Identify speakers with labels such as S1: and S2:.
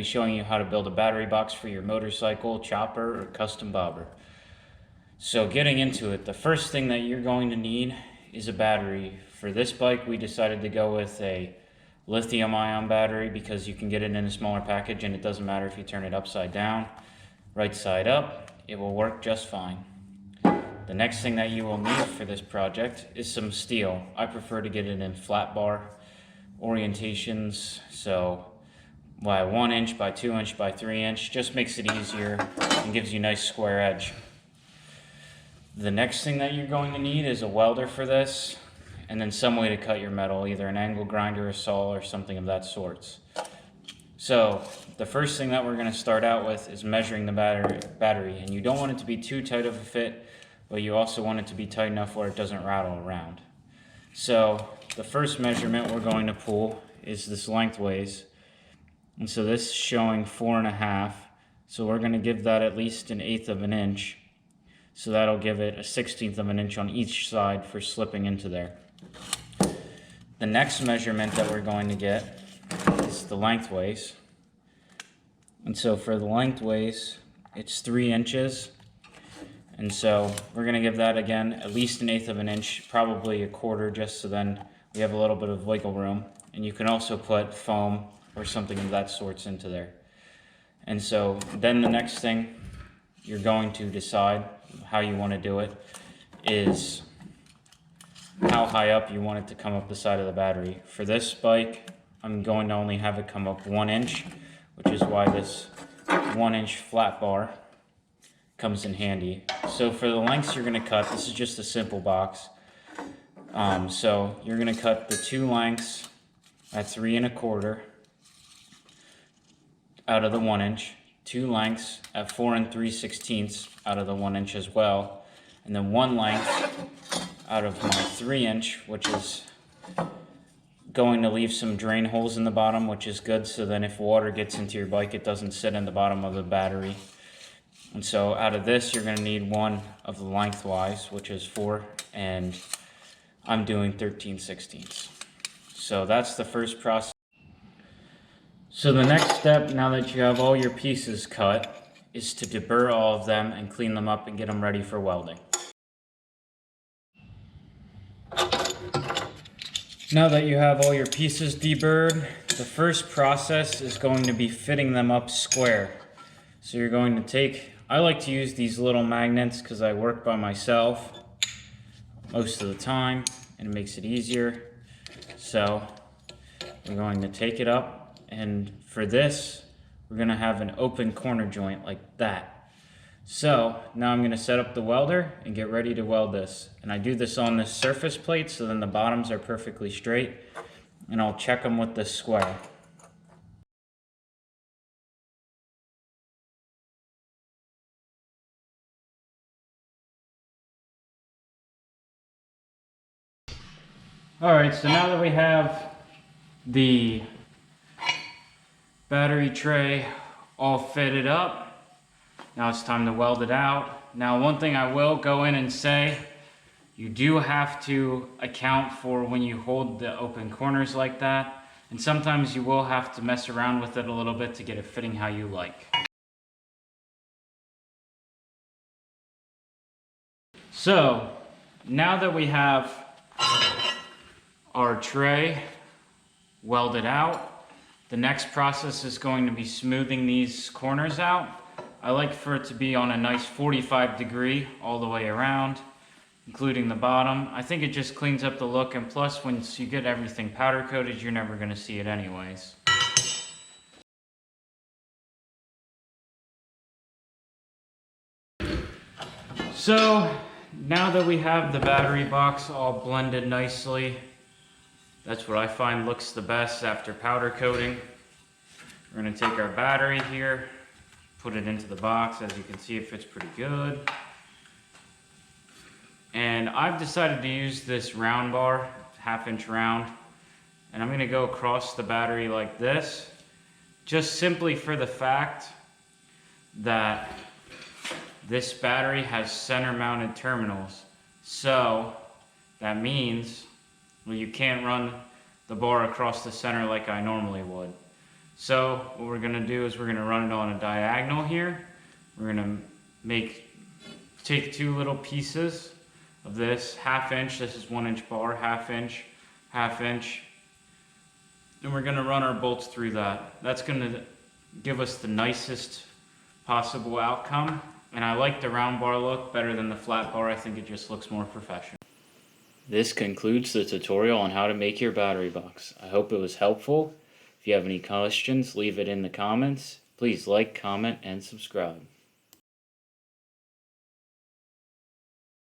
S1: be showing you how to build a battery box for your motorcycle, chopper, or custom bobber. So getting into it, the first thing that you're going to need is a battery. For this bike, we decided to go with a lithium-ion battery because you can get it in a smaller package and it doesn't matter if you turn it upside down, right side up, it will work just fine. The next thing that you will need for this project is some steel. I prefer to get it in flat bar orientations, so by 1 inch by 2 inch by 3 inch, just makes it easier and gives you a nice square edge. The next thing that you're going to need is a welder for this, and then some way to cut your metal, either an angle grinder, a saw, or something of that sort. So the first thing that we're going to start out with is measuring the battery, and you don't want it to be too tight of a fit, but you also want it to be tight enough where it doesn't rattle around. So the first measurement we're going to pull is this lengthways, and so this is showing 4.5, so we're going to give that at least 1/8 of an inch, so that'll give it 1/16 of an inch on each side for slipping into there. The next measurement that we're going to get is the lengthways, and so for the lengthways it's 3 inches, and so we're going to give that again at least 1/8 of an inch, probably 1/4, just so then we have a little bit of wiggle room. And you can also put foam or something of that sorts into there. And so then the next thing you're going to decide how you want to do it is how high up you want it to come up the side of the battery. For this bike, I'm going to only have it come up 1 inch, which is why this 1 inch flat bar comes in handy. So for the lengths you're going to cut, this is just a simple box. So you're going to cut the 2 lengths at 3 1/4 out of the 1 inch, 2 lengths at 4 3/16 out of the 1 inch as well, and then 1 length out of my 3 inch, which is going to leave some drain holes in the bottom, which is good, so then if water gets into your bike, it doesn't sit in the bottom of the battery. And so out of this, you're going to need 1 of the lengthwise, which is 4, and I'm doing 13/16. So that's the first process. So the next step, now that you have all your pieces cut, is to deburr all of them and clean them up and get them ready for welding. Now that you have all your pieces deburred, the first process is going to be fitting them up square. So you're going to take, I like to use these little magnets because I work by myself most of the time and it makes it easier. So we're going to take it up, and for this we're going to have an open corner joint like that. So now I'm going to set up the welder and get ready to weld this, and I do this on this surface plate so then the bottoms are perfectly straight, and I'll check them with this square. Alright, so now that we have the battery tray all fitted up, now it's time to weld it out. Now one thing I will go in and say, you do have to account for when you hold the open corners like that, and sometimes you will have to mess around with it a little bit to get it fitting how you like. So now that we have our tray welded out, the next process is going to be smoothing these corners out. I like for it to be on a nice 45 degree all the way around, including the bottom. I think it just cleans up the look, and plus once you get everything powder coated, you're never going to see it anyways. So now that we have the battery box all blended nicely, that's what I find looks the best after powder coating. We're going to take our battery here, put it into the box. As you can see, it fits pretty good. And I've decided to use this round bar, 1/2 inch round, and I'm going to go across the battery like this, just simply for the fact that this battery has center mounted terminals. So that means, well, you can't run the bar across the center like I normally would. So what we're going to do is we're going to run it on a diagonal here. We're going to take two little pieces of this, 1/2 inch, this is 1 inch bar, 1/2 inch, 1/2 inch, and we're going to run our bolts through that. That's going to give us the nicest possible outcome, and I like the round bar look better than the flat bar. I think it just looks more professional. This concludes the tutorial on how to make your battery box. I hope it was helpful. If you have any questions, leave it in the comments. Please like, comment, and subscribe.